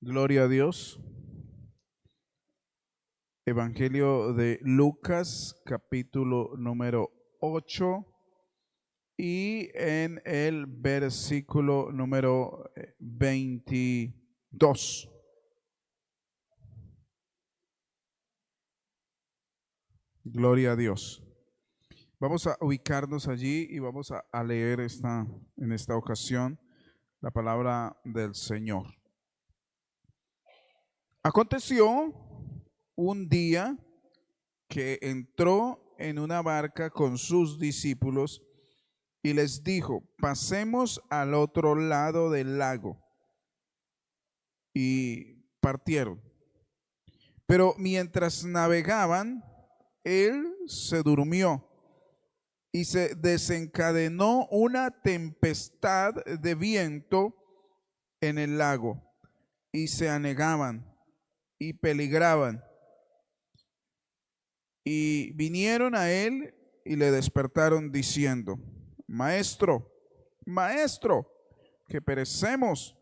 Gloria a Dios. Evangelio de Lucas, capítulo número 8 y en el versículo número 22. Gloria a Dios. Vamos a ubicarnos allí y vamos a leer en esta ocasión la palabra del Señor. Aconteció un día que entró en una barca con sus discípulos y les dijo: pasemos al otro lado del lago. Y partieron. Pero mientras navegaban, él se durmió y se desencadenó una tempestad de viento en el lago y se anegaban y peligraban. Y vinieron a él y le despertaron diciendo: Maestro, maestro, que perecemos.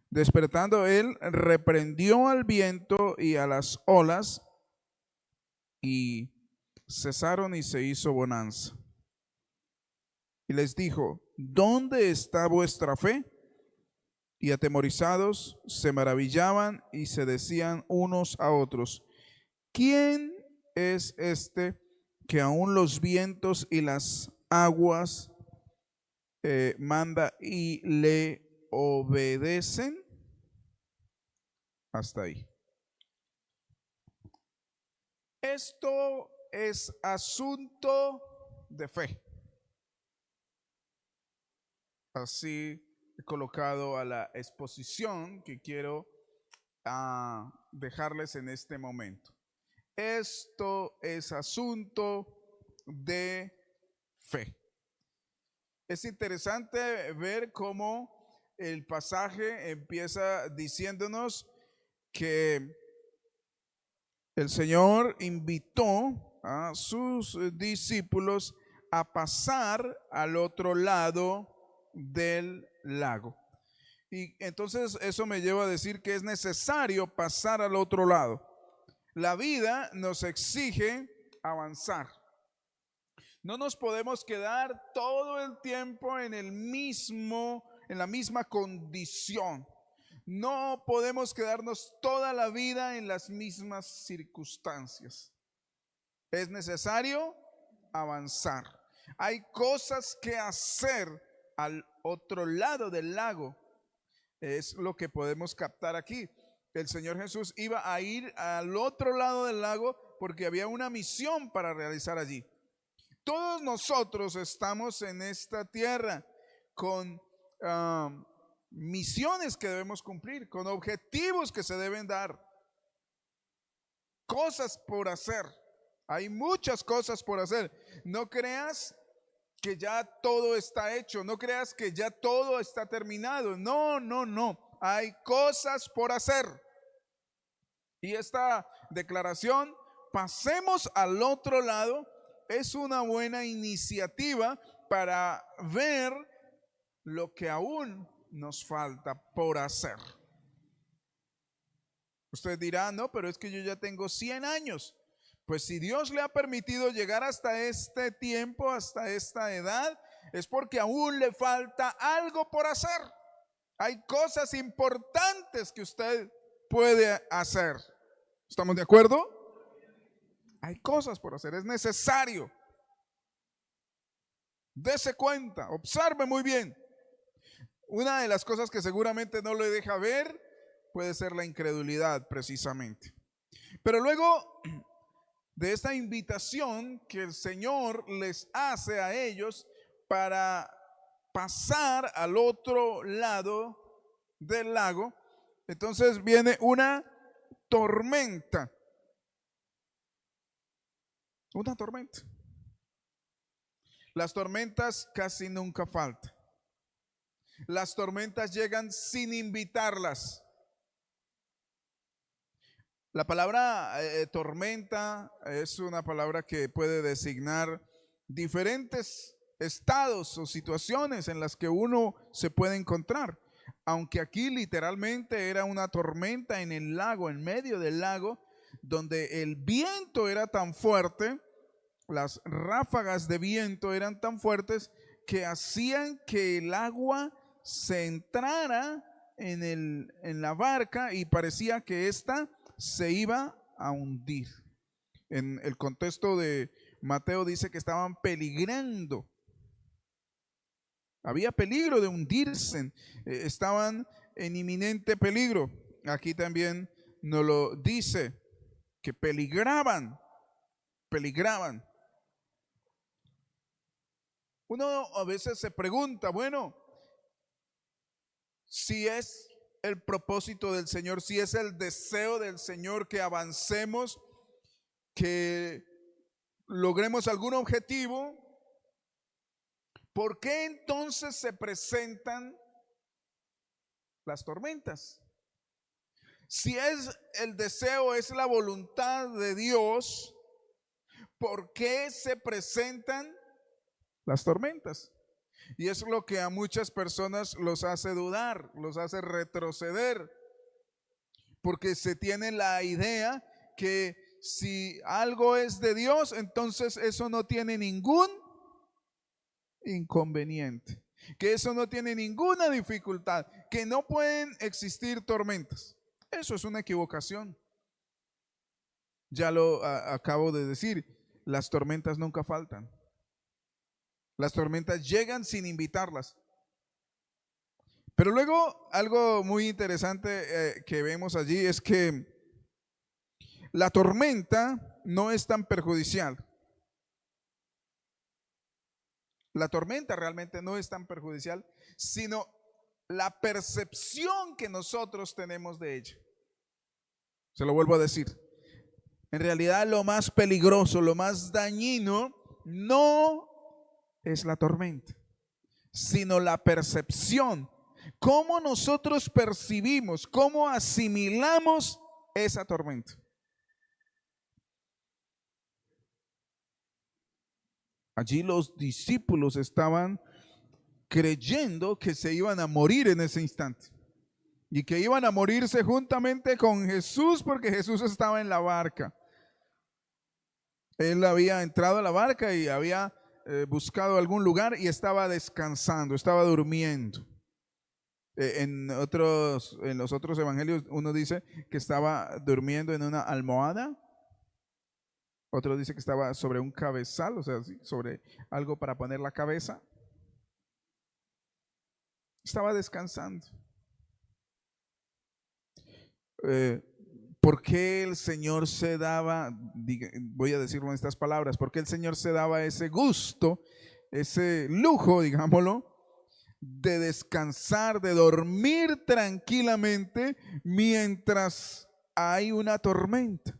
Despertando él, reprendió al viento y a las olas, y cesaron y se hizo bonanza. Y les dijo: ¿dónde está vuestra fe? Y atemorizados se maravillaban y se decían unos a otros: ¿quién es este que aún los vientos y las aguas manda y le obedecen? Hasta ahí. Esto es asunto de fe. Así he colocado a la exposición que quiero dejarles en este momento. Esto es asunto de fe. Es interesante ver cómo el pasaje empieza diciéndonos que el Señor invitó a sus discípulos a pasar al otro lado del lago. Y entonces eso me lleva a decir que es necesario pasar al otro lado. La vida nos exige avanzar. No nos podemos quedar todo el tiempo en la misma condición. No podemos quedarnos toda la vida en las mismas circunstancias. Es necesario avanzar. Hay cosas que hacer al otro lado del lago. Es lo que podemos captar aquí. El Señor Jesús iba a ir al otro lado del lago porque había una misión para realizar allí. Todos nosotros estamos en esta tierra con misiones que debemos cumplir, con objetivos que se deben dar, cosas por hacer. Hay muchas cosas por hacer. No creas que ya todo está hecho, no creas que ya todo está terminado. No, no, no. Hay cosas por hacer. Y esta declaración, pasemos al otro lado, es una buena iniciativa para ver lo que aún nos falta por hacer. Usted dirá: no, pero es que yo ya tengo 100 años. Pues si Dios le ha permitido llegar hasta este tiempo, hasta esta edad, es porque aún le falta algo por hacer. Hay cosas importantes que usted puede hacer. ¿Estamos de acuerdo? Hay cosas por hacer, es necesario. Dese cuenta, observe muy bien. Una de las cosas que seguramente no le deja ver puede ser la incredulidad, precisamente. Pero luego de esta invitación que el Señor les hace a ellos para pasar al otro lado del lago, entonces viene una tormenta. Una tormenta. Las tormentas casi nunca faltan. Las tormentas llegan sin invitarlas. La palabra tormenta es una palabra que puede designar diferentes estados o situaciones en las que uno se puede encontrar. aunque aquí literalmente era una tormenta en el lago, en medio del lago, donde el viento era tan fuerte, las ráfagas de viento eran tan fuertes que hacían que el agua se entrara en la barca y parecía que ésta se iba a hundir. En el contexto de Mateo dice que estaban peligrando. Había peligro de hundirse, estaban en inminente peligro. Aquí también nos lo dice, que peligraban. Uno a veces se pregunta, bueno, si es el propósito del Señor, si es el deseo del Señor que avancemos, que logremos algún objetivo, ¿por qué entonces se presentan las tormentas? Si es el deseo, es la voluntad de Dios, ¿por qué se presentan las tormentas? Y es lo que a muchas personas los hace dudar, los hace retroceder, porque se tiene la idea que si algo es de Dios, entonces eso no tiene ningún inconveniente, que eso no tiene ninguna dificultad, que no pueden existir tormentas. Eso es una equivocación. Ya lo acabo de decir, las tormentas nunca faltan. Las tormentas llegan sin invitarlas. Pero luego algo muy interesante que vemos allí es que la tormenta no es tan perjudicial. La tormenta realmente no es tan perjudicial, sino la percepción que nosotros tenemos de ella. Se lo vuelvo a decir. En realidad lo más peligroso, lo más dañino no es la tormenta, sino la percepción. Cómo nosotros percibimos, cómo asimilamos esa tormenta. Allí los discípulos estaban creyendo que se iban a morir en ese instante y que iban a morirse juntamente con Jesús porque Jesús estaba en la barca. Él había entrado a la barca y había buscado algún lugar y estaba descansando, estaba durmiendo. En los otros evangelios uno dice que estaba durmiendo en una almohada, otro dice que estaba sobre un cabezal, o sea, sobre algo para poner la cabeza. Estaba descansando. ¿Por qué el Señor se daba, voy a decirlo en estas palabras, por qué el Señor se daba ese gusto, ese lujo, digámoslo, de descansar, de dormir tranquilamente mientras hay una tormenta?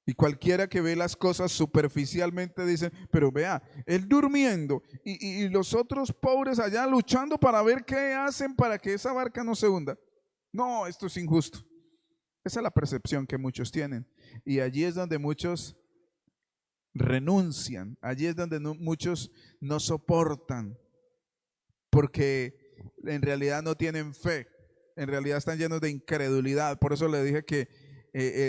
Y cualquiera que ve las cosas superficialmente dice, pero vea, él durmiendo y los otros pobres allá luchando para ver qué hacen para que esa barca no se hunda. No, esto es injusto. Esa es la percepción que muchos tienen. Y allí es donde muchos renuncian, allí es donde muchos no soportan, porque en realidad no tienen fe, en realidad están llenos de incredulidad. Por eso le dije que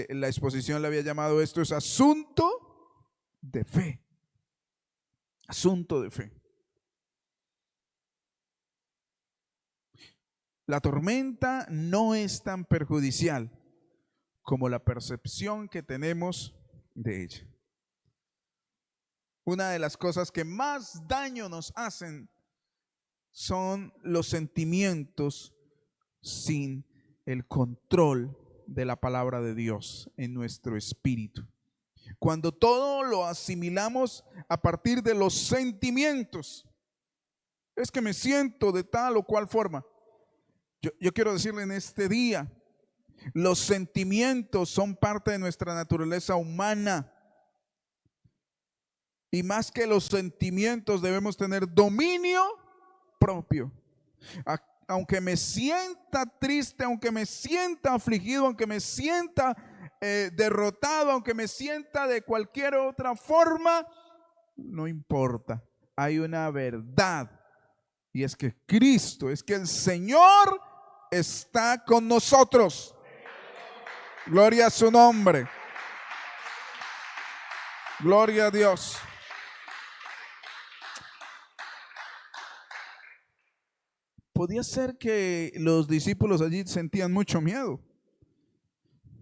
la exposición le había llamado esto es asunto de fe. Asunto de fe. La tormenta no es tan perjudicial como la percepción que tenemos de ella. Una de las cosas que más daño nos hacen son los sentimientos sin el control de la palabra de Dios en nuestro espíritu. Cuando todo lo asimilamos a partir de los sentimientos, es que me siento de tal o cual forma. Yo quiero decirle en este día, los sentimientos son parte de nuestra naturaleza humana. Y más que los sentimientos debemos tener dominio propio. Aunque me sienta triste, aunque me sienta afligido, aunque me sienta derrotado, aunque me sienta de cualquier otra forma, no importa. Hay una verdad Y es que Cristo, es que el Señor está con nosotros. Gloria a su nombre. Gloria a Dios. Podía ser que los discípulos allí sentían mucho miedo.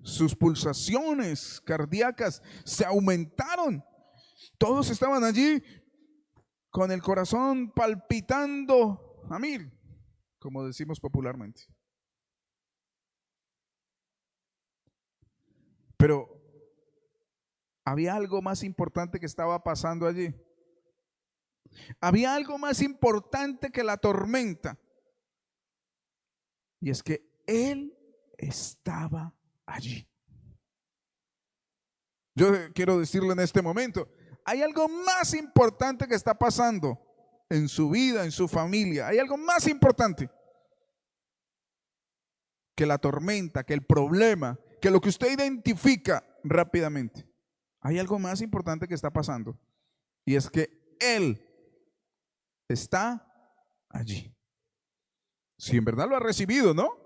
Sus pulsaciones cardíacas se aumentaron. Todos estaban allí con el corazón palpitando a mil, como decimos popularmente. Pero había algo más importante que estaba pasando allí. Había algo más importante que la tormenta. Y es que Él estaba allí. Yo quiero decirle en este momento, hay algo más importante que está pasando en su vida, en su familia. Hay algo más importante que la tormenta, que el problema, que lo que usted identifica rápidamente. Hay algo más importante que está pasando. Y es que Él está allí. Si en verdad lo ha recibido, ¿no?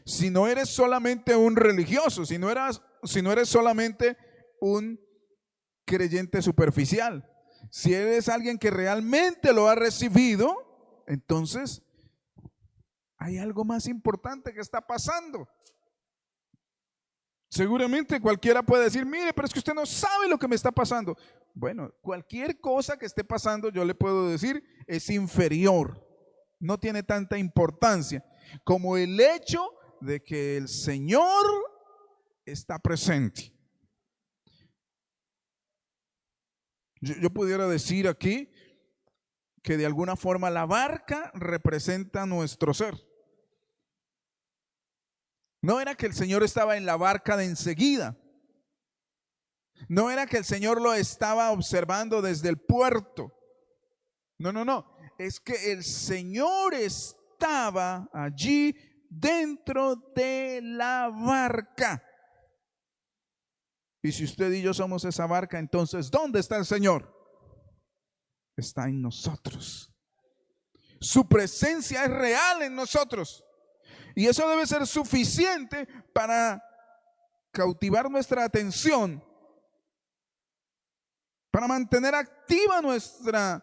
Si no eres solamente un religioso, si no eres solamente un creyente superficial, si eres alguien que realmente lo ha recibido, entonces hay algo más importante que está pasando. Seguramente cualquiera puede decir, mire, pero es que usted no sabe lo que me está pasando. Bueno, cualquier cosa que esté pasando, yo le puedo decir, es inferior. No tiene tanta importancia como el hecho de que el Señor está presente. Yo pudiera decir aquí que de alguna forma la barca representa nuestro ser. No era que el Señor estaba en la barca de enseguida. No era que el Señor lo estaba observando desde el puerto. No. Es que el Señor estaba allí dentro de la barca. Y si usted y yo somos esa barca, entonces, ¿dónde está el Señor? Está en nosotros. Su presencia es real en nosotros. Y eso debe ser suficiente para cautivar nuestra atención, para mantener activa nuestra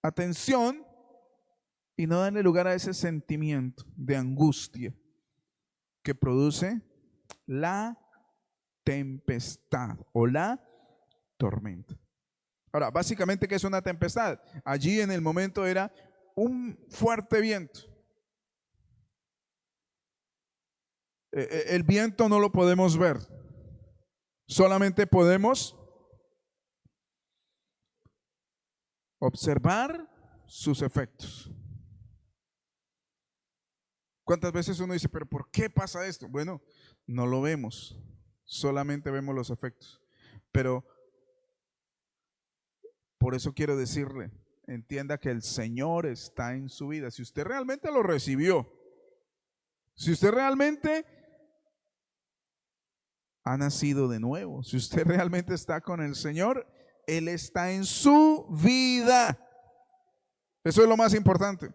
atención y no darle lugar a ese sentimiento de angustia que produce la tempestad o la tormenta. Ahora, básicamente, ¿qué es una tempestad? Allí en el momento era un fuerte viento. El viento no lo podemos ver, solamente podemos observar sus efectos. ¿Cuántas veces uno dice, pero por qué pasa esto? Bueno, no lo vemos, solamente vemos los efectos. Pero por eso quiero decirle, entienda que el Señor está en su vida. Si usted realmente lo recibió, si usted realmente ha nacido de nuevo, si usted realmente está con el Señor, Él está en su vida. Eso es lo más importante.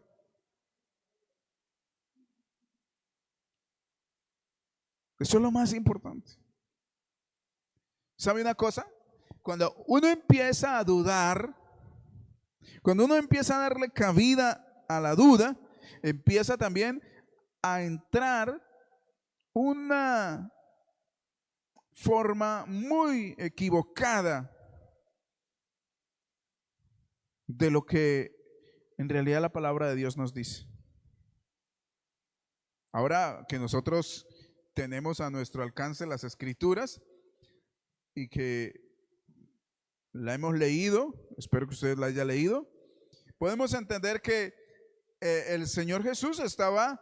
Eso es lo más importante. ¿Sabe una cosa? Cuando uno empieza a dudar, cuando uno empieza a darle cabida a la duda, empieza también a entrar una forma muy equivocada de lo que en realidad la palabra de Dios nos dice. Ahora que nosotros tenemos a nuestro alcance las escrituras y que la hemos leído, espero que usted la haya leído, podemos entender que el Señor Jesús estaba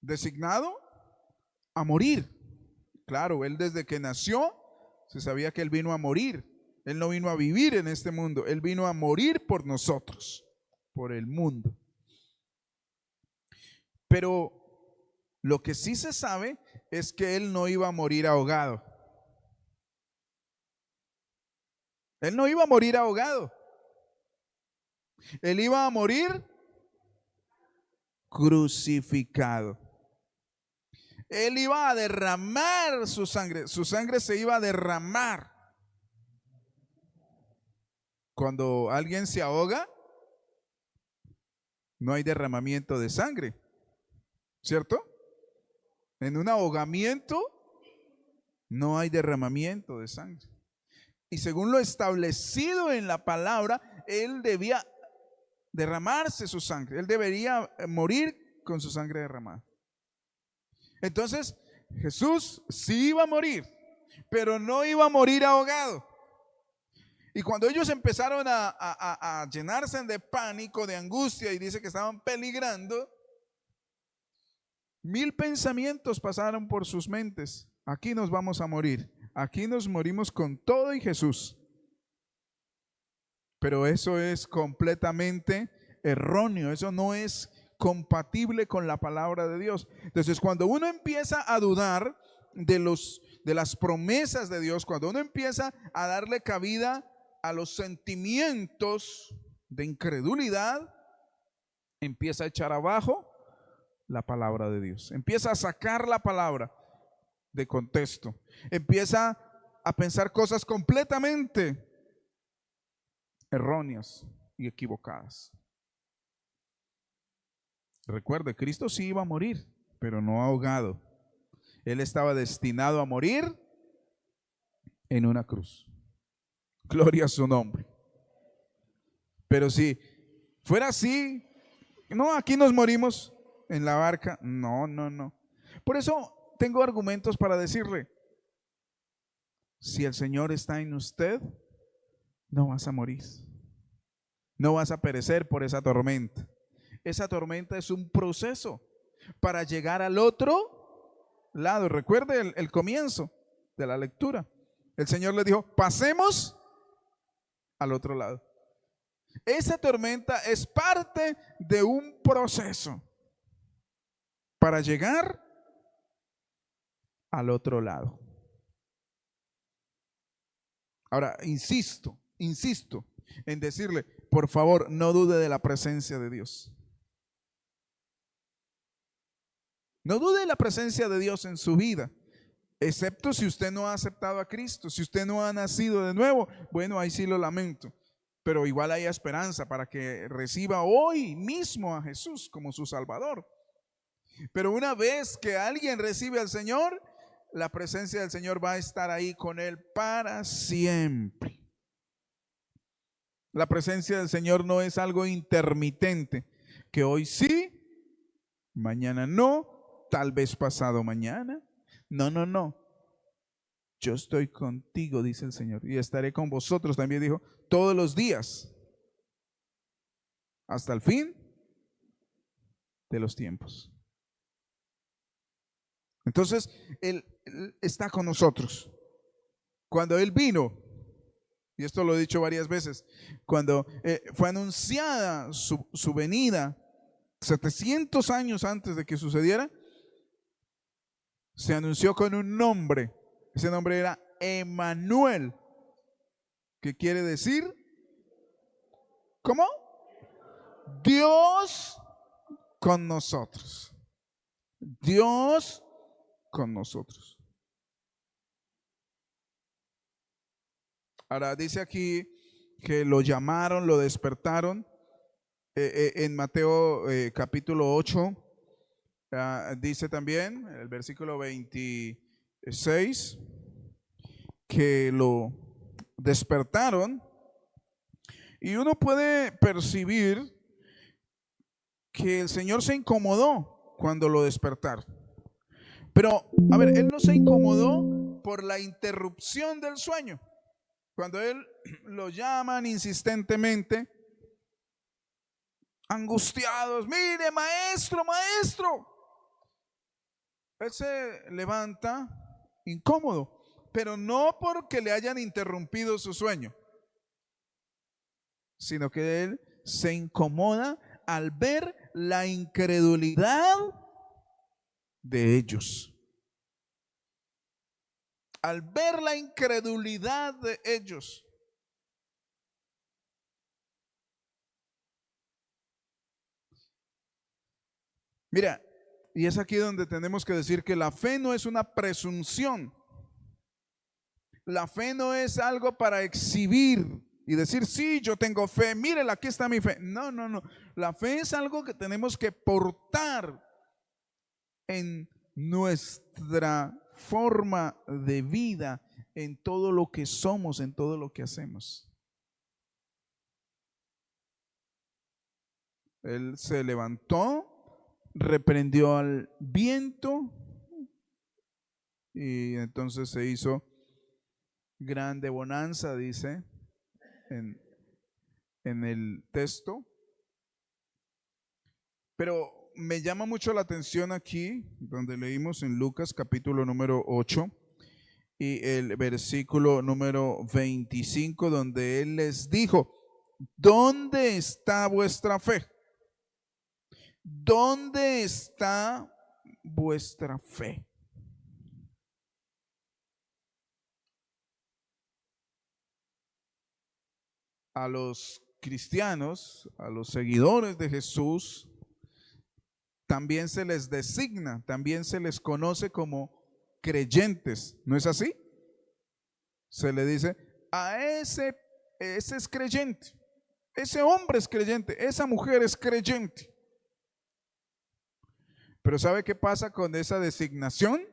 designado a morir. Claro, Él desde que nació se sabía que Él vino a morir. Él no vino a vivir en este mundo, Él vino a morir por nosotros, por el mundo. Pero lo que sí se sabe es que Él no iba a morir ahogado. Él no iba a morir ahogado. Él iba a morir crucificado. Él iba a derramar su sangre se iba a derramar. Cuando alguien se ahoga, no hay derramamiento de sangre, ¿cierto? En un ahogamiento no hay derramamiento de sangre. Y según lo establecido en la palabra, él debía derramarse su sangre. Él debería morir con su sangre derramada. Entonces, Jesús sí iba a morir, pero no iba a morir ahogado. Y cuando ellos empezaron a llenarse de pánico, de angustia, y dice que estaban peligrando, 1000 pensamientos pasaron por sus mentes. Aquí nos vamos a morir. Aquí nos morimos con todo y Jesús. Pero eso es completamente erróneo. Eso no es compatible con la palabra de Dios. Entonces, cuando uno empieza a dudar de las promesas de Dios, cuando uno empieza a darle cabida a los sentimientos de incredulidad, empieza a echar abajo la palabra de Dios. Empieza a sacar la palabra de contexto. Empieza a pensar cosas completamente erróneas y equivocadas. Recuerde, Cristo sí iba a morir, pero no ahogado. Él estaba destinado a morir en una cruz. Gloria a su nombre. Pero si fuera así, no, aquí nos morimos en la barca. No, no, no. Por eso tengo argumentos para decirle, si el Señor está en usted, no vas a morir. No vas a perecer por esa tormenta. Esa tormenta es un proceso para llegar al otro lado. Recuerde el comienzo de la lectura. El Señor le dijo, pasemos al otro lado. Esa tormenta es parte de un proceso para llegar al otro lado. Ahora, insisto en decirle, por favor, no dude de la presencia de Dios. No dude de la presencia de Dios en su vida, excepto si usted no ha aceptado a Cristo, si usted no ha nacido de nuevo. Bueno, ahí sí lo lamento, pero igual hay esperanza para que reciba hoy mismo a Jesús como su Salvador. Pero una vez que alguien recibe al Señor, la presencia del Señor va a estar ahí con él para siempre. La presencia del Señor no es algo intermitente, que hoy sí, mañana no, tal vez pasado mañana. No, no, no. Yo estoy contigo, dice el Señor, y estaré con vosotros, también dijo, todos los días, hasta el fin de los tiempos. Entonces, Él está con nosotros. Cuando Él vino, y esto lo he dicho varias veces, cuando fue anunciada su venida 700 años antes de que sucediera, se anunció con un nombre. Ese nombre era Emmanuel, que quiere decir, ¿cómo? Dios con nosotros. Dios con nosotros. Ahora dice aquí que lo llamaron, lo despertaron. En Mateo capítulo 8 dice también, el versículo 26, que lo despertaron, y uno puede percibir que el Señor se incomodó cuando lo despertaron. Pero, a ver, Él no se incomodó por la interrupción del sueño. Cuando Él lo llaman insistentemente, angustiados, mire, maestro, maestro. Él se levanta incómodo, pero no porque le hayan interrumpido su sueño, sino que Él se incomoda al ver la incredulidad de ellos. Al ver la incredulidad de ellos. Mira, y es aquí donde tenemos que decir que la fe no es una presunción. La fe no es algo para exhibir y decir, sí, yo tengo fe, mírela, aquí está mi fe. No, no, no. La fe es algo que tenemos que portar en nuestra forma de vida, en todo lo que somos, en todo lo que hacemos. Él se levantó, reprendió al viento y entonces se hizo grande bonanza, dice en el texto. Pero me llama mucho la atención aquí, donde leímos en Lucas capítulo número 8 y el versículo número 25, donde Él les dijo, ¿dónde está vuestra fe? ¿Dónde está vuestra fe? A los cristianos, a los seguidores de Jesús, también se les designa, también se les conoce como creyentes, ¿no es así? Se le dice, a ese es creyente, ese hombre es creyente, esa mujer es creyente. Pero ¿sabe qué pasa con esa designación?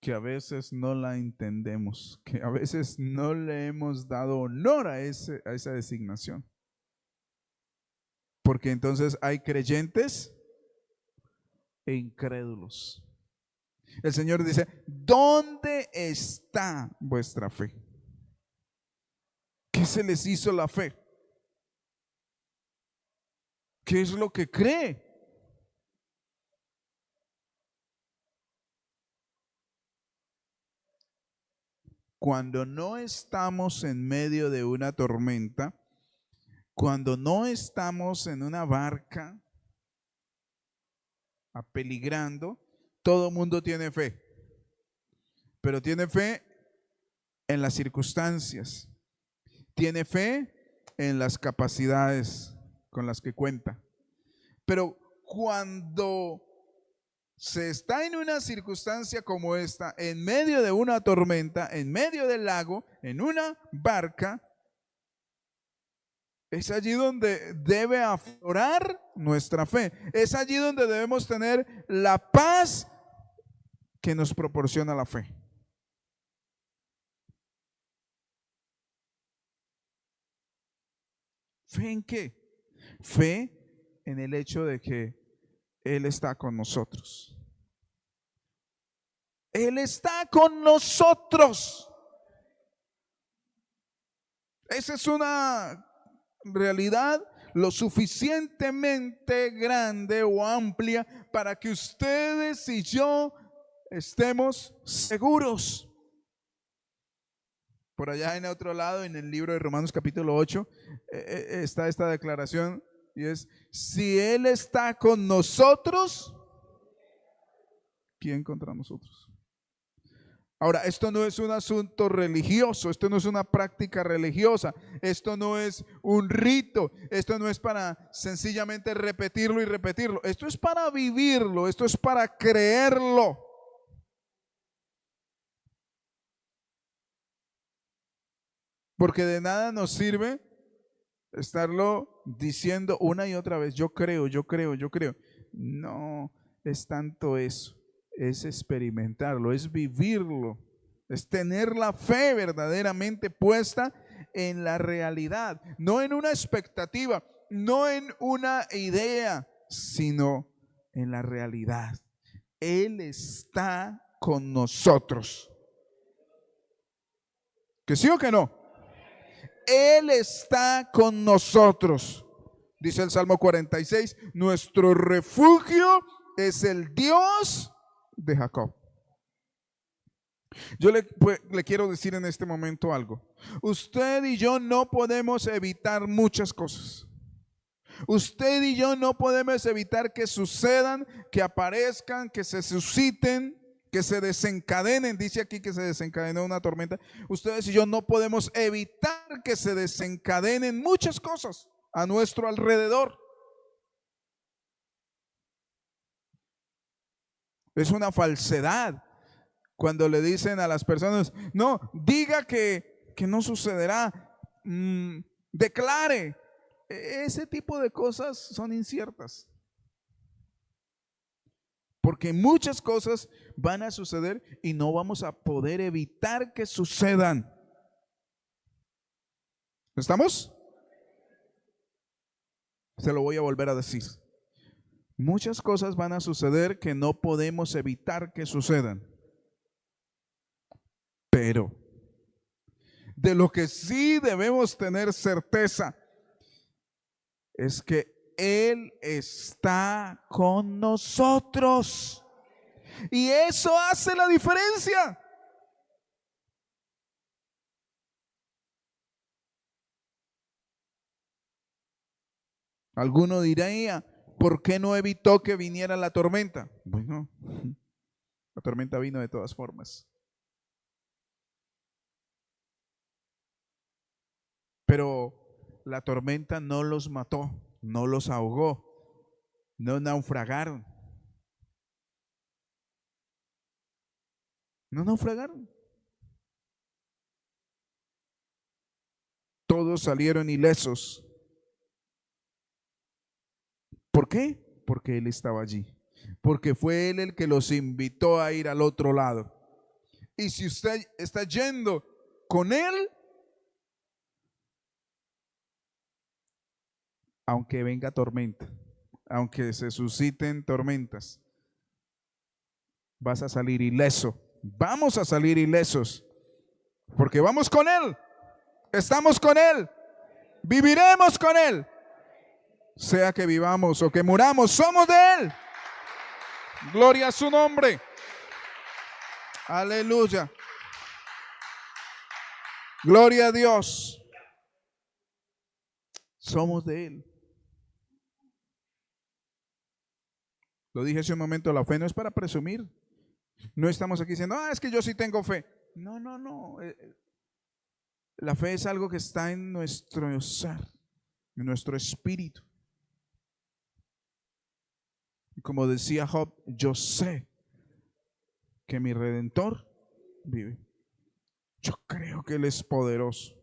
Que a veces no la entendemos, que a veces no le hemos dado honor a esa designación. Porque entonces hay creyentes e incrédulos. El Señor dice, ¿dónde está vuestra fe? ¿Qué se les hizo la fe? ¿Qué es lo que cree? Cuando no estamos en medio de una tormenta, cuando no estamos en una barca apeligrando, todo mundo tiene fe, pero tiene fe en las circunstancias, tiene fe en las capacidades con las que cuenta. Pero cuando se está en una circunstancia como esta, en medio de una tormenta, en medio del lago, en una barca, es allí donde debe aflorar nuestra fe. Es allí donde debemos tener la paz que nos proporciona la fe. ¿Fe en qué? Fe en el hecho de que Él está con nosotros. Él está con nosotros. Esa es una realidad lo suficientemente grande o amplia para que ustedes y yo estemos seguros. Por allá en otro lado, en el libro de Romanos capítulo 8, está esta declaración y es, si Él está con nosotros, ¿quién contra nosotros? Ahora, esto no es un asunto religioso, esto no es una práctica religiosa, esto no es un rito, esto no es para sencillamente repetirlo y repetirlo, esto es para vivirlo, esto es para creerlo. Porque de nada nos sirve estarlo diciendo una y otra vez, yo creo, yo creo, yo creo. No es tanto eso, es experimentarlo, es vivirlo, es tener la fe verdaderamente puesta en la realidad, no en una expectativa, no en una idea, sino en la realidad. Él está con nosotros. ¿Que sí o que no? Él está con nosotros. Dice el Salmo 46, nuestro refugio es el Dios de Jacob. Yo le quiero decir en este momento algo. Usted y yo no podemos evitar muchas cosas. Usted y yo no podemos evitar que sucedan, que aparezcan, que se susciten, que se desencadenen. Dice aquí que se desencadenó una tormenta. Ustedes y yo no podemos evitar que se desencadenen muchas cosas a nuestro alrededor. Es una falsedad cuando le dicen a las personas, no, diga que no sucederá, declare. Ese tipo de cosas son inciertas. Porque muchas cosas van a suceder y no vamos a poder evitar que sucedan. ¿Estamos? Se lo voy a volver a decir. Muchas cosas van a suceder que no podemos evitar que sucedan. Pero de lo que sí debemos tener certeza es que Él está con nosotros. Y eso hace la diferencia. Alguno diría, ¿por qué no evitó que viniera la tormenta? Bueno, la tormenta vino de todas formas. Pero la tormenta no los mató, no los ahogó, no naufragaron. No naufragaron. Todos salieron ilesos. ¿Por qué? Porque Él estaba allí. Porque fue Él el que los invitó a ir al otro lado. Y si usted está yendo con Él, aunque venga tormenta, aunque se susciten tormentas, vas a salir ileso. Vamos a salir ilesos. Porque vamos con Él. Estamos con Él. Viviremos con Él. Sea que vivamos o que muramos, somos de Él. Gloria a su nombre. Aleluya. Gloria a Dios. Somos de Él. Lo dije hace un momento, la fe no es para presumir. No estamos aquí diciendo, es que yo sí tengo fe. No, no, no. La fe es algo que está en nuestro ser, en nuestro espíritu. Y como decía Job, yo sé que mi Redentor vive. Yo creo que Él es poderoso.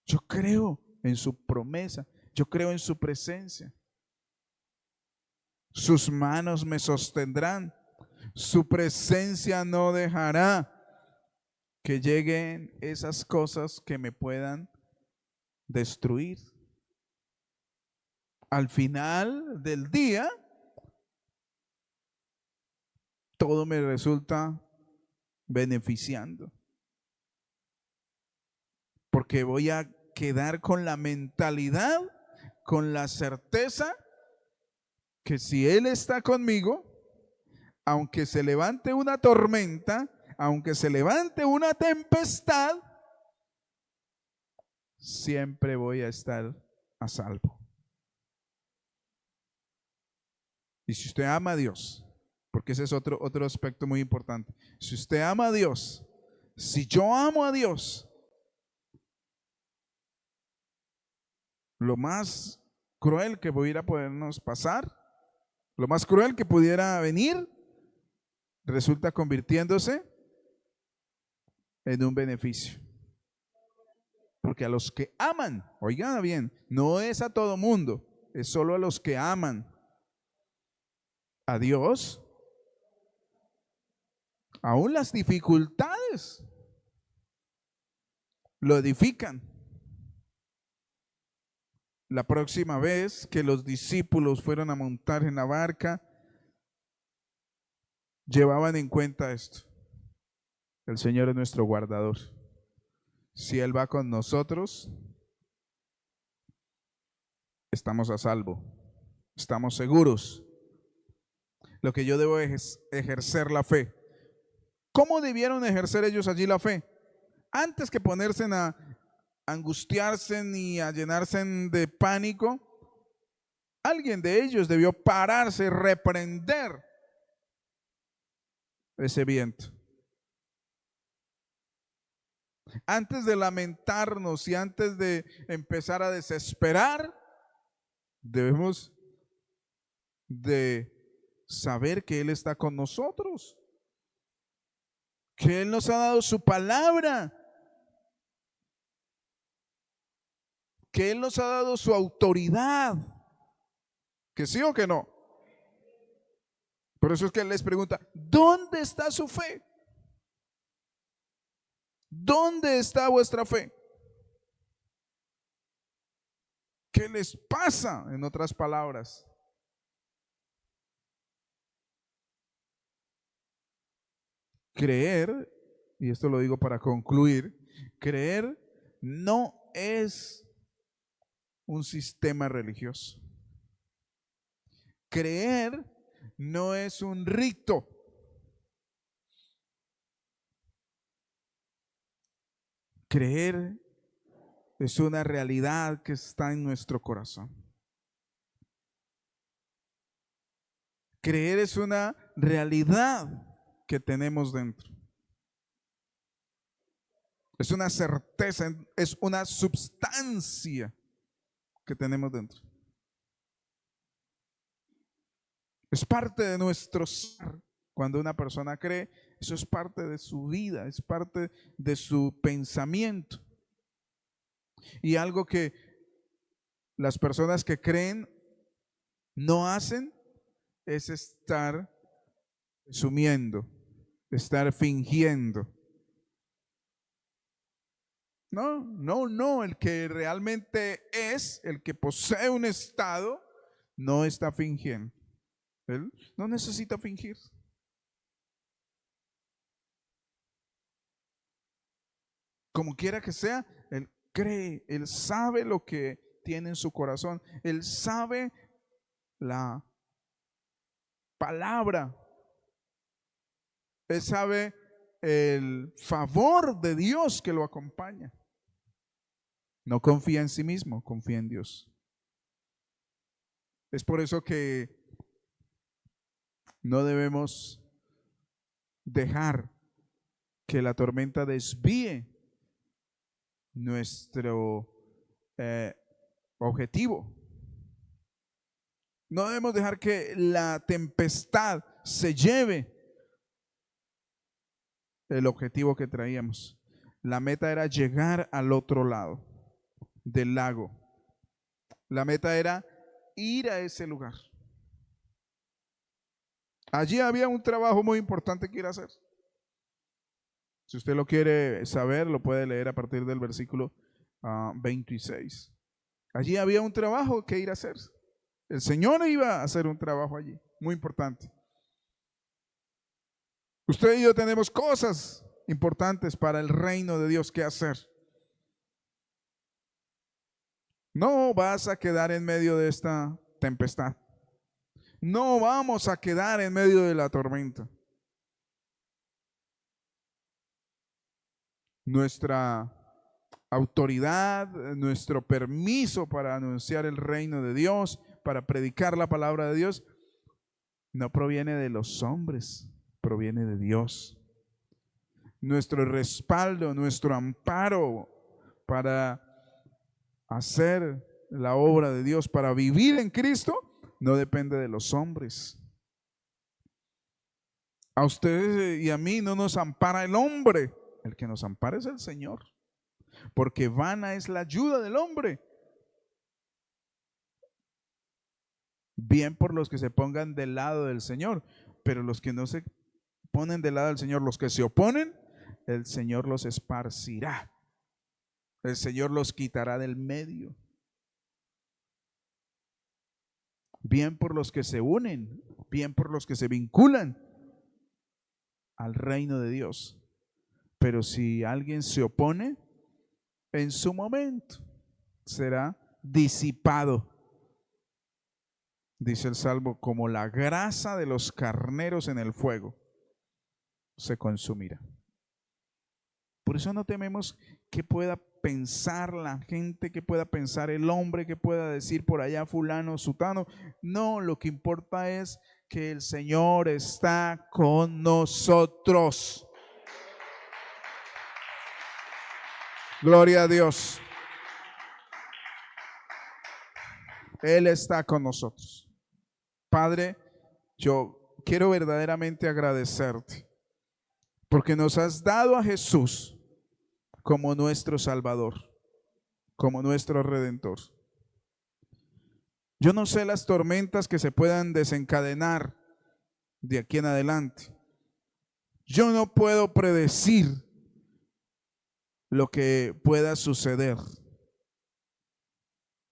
Yo creo en su promesa. Yo creo en su presencia. Sus manos me sostendrán. Su presencia no dejará que lleguen esas cosas que me puedan destruir. Al final del día, todo me resulta beneficiando. Porque voy a quedar con la mentalidad, con la certeza que si Él está conmigo, aunque se levante una tormenta, aunque se levante una tempestad, siempre voy a estar a salvo. Y si usted ama a Dios, porque ese es otro aspecto muy importante. Si usted ama a Dios, si yo amo a Dios, lo más cruel que pudiera podernos pasar, lo más cruel que pudiera venir, resulta convirtiéndose en un beneficio. Porque a los que aman, oigan bien, no es a todo mundo, es solo a los que aman a Dios, aún las dificultades lo edifican. La próxima vez que los discípulos fueron a montar en la barca, llevaban en cuenta esto. El Señor es nuestro guardador. Si Él va con nosotros, estamos a salvo, estamos seguros. Lo que yo debo es ejercer la fe. ¿Cómo debieron ejercer ellos allí la fe? Antes que ponerse a angustiarse ni a llenarse de pánico, alguien de ellos debió pararse, reprender ese viento. Antes de lamentarnos y antes de empezar a desesperar, debemos de saber que Él está con nosotros, que Él nos ha dado su palabra, que Él nos ha dado su autoridad, que sí o que no. Por eso es que Él les pregunta, ¿dónde está su fe? ¿Dónde está vuestra fe? ¿Qué les pasa? En otras palabras, creer, y esto lo digo para concluir, creer no es un sistema religioso. Creer no es un rito. Creer es una realidad que está en nuestro corazón. Creer es una realidad que tenemos dentro. Es una certeza, es una substancia que tenemos dentro. Es parte de nuestro ser. Cuando una persona cree, eso es parte de su vida, es parte de su pensamiento. Y algo que las personas que creen no hacen es estar presumiendo, estar fingiendo. No, el que realmente es, el que posee un estado, no está fingiendo. Él no necesita fingir. Como quiera que sea, él cree, él sabe lo que tiene en su corazón, él sabe la palabra, él sabe el favor de Dios que lo acompaña. No confía en sí mismo, confía en Dios. Es por eso que no debemos dejar que la tormenta desvíe nuestro objetivo. No debemos dejar que la tempestad se lleve el objetivo que traíamos. La meta era llegar al otro lado del lago. La meta era ir a ese lugar. Allí había un trabajo muy importante que ir a hacer. Si usted lo quiere saber, lo puede leer a partir del versículo 26. Allí había un trabajo que ir a hacer. El Señor iba a hacer un trabajo allí, muy importante. Usted y yo tenemos cosas importantes para el reino de Dios que hacer. No vas a quedar en medio de esta tempestad. No vamos a quedar en medio de la tormenta. Nuestra autoridad, nuestro permiso para anunciar el reino de Dios, para predicar la palabra de Dios, no proviene de los hombres, proviene de Dios. Nuestro respaldo, nuestro amparo para hacer la obra de Dios, para vivir en Cristo, no depende de los hombres. A ustedes y a mí no nos ampara el hombre, el que nos ampara es el Señor, porque vana es la ayuda del hombre. Bien por los que se pongan del lado del Señor, pero los que no se ponen del lado del Señor, los que se oponen, el Señor los esparcirá. El Señor los quitará del medio. Bien por los que se unen, bien por los que se vinculan al reino de Dios. Pero si alguien se opone, en su momento será disipado. Dice el Salmo, como la grasa de los carneros en el fuego, se consumirá. Por eso no tememos que pueda pensar la gente, que pueda pensar el hombre, que pueda decir por allá fulano, sutano. No, lo que importa es que el Señor está con nosotros. Gloria a Dios. Él está con nosotros. Padre, yo quiero verdaderamente agradecerte porque nos has dado a Jesús como nuestro Salvador, como nuestro Redentor. Yo no sé las tormentas que se puedan desencadenar de aquí en adelante. Yo no puedo predecir lo que pueda suceder.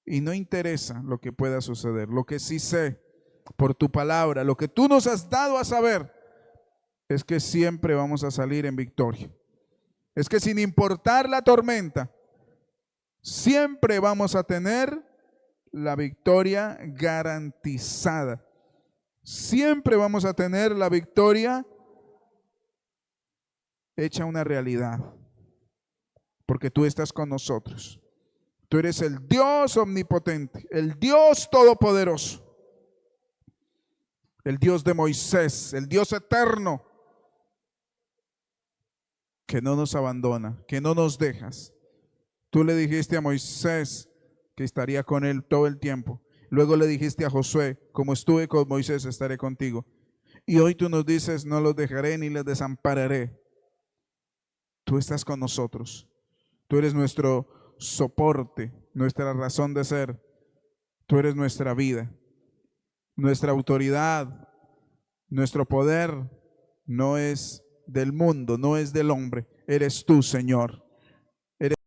Y no interesa lo que pueda suceder. Lo que sí sé por tu palabra, lo que tú nos has dado a saber, es que siempre vamos a salir en victoria. Es que sin importar la tormenta, siempre vamos a tener la victoria garantizada. Siempre vamos a tener la victoria hecha una realidad. Porque tú estás con nosotros. Tú eres el Dios omnipotente, el Dios todopoderoso, el Dios de Moisés, el Dios eterno, que no nos abandona, que no nos dejas. Tú le dijiste a Moisés que estaría con él todo el tiempo. Luego le dijiste a Josué, como estuve con Moisés, estaré contigo. Y hoy tú nos dices, no los dejaré ni les desampararé. Tú estás con nosotros. Tú eres nuestro soporte, nuestra razón de ser. Tú eres nuestra vida, nuestra autoridad, nuestro poder no es del mundo, no es del hombre. Eres tú, Señor.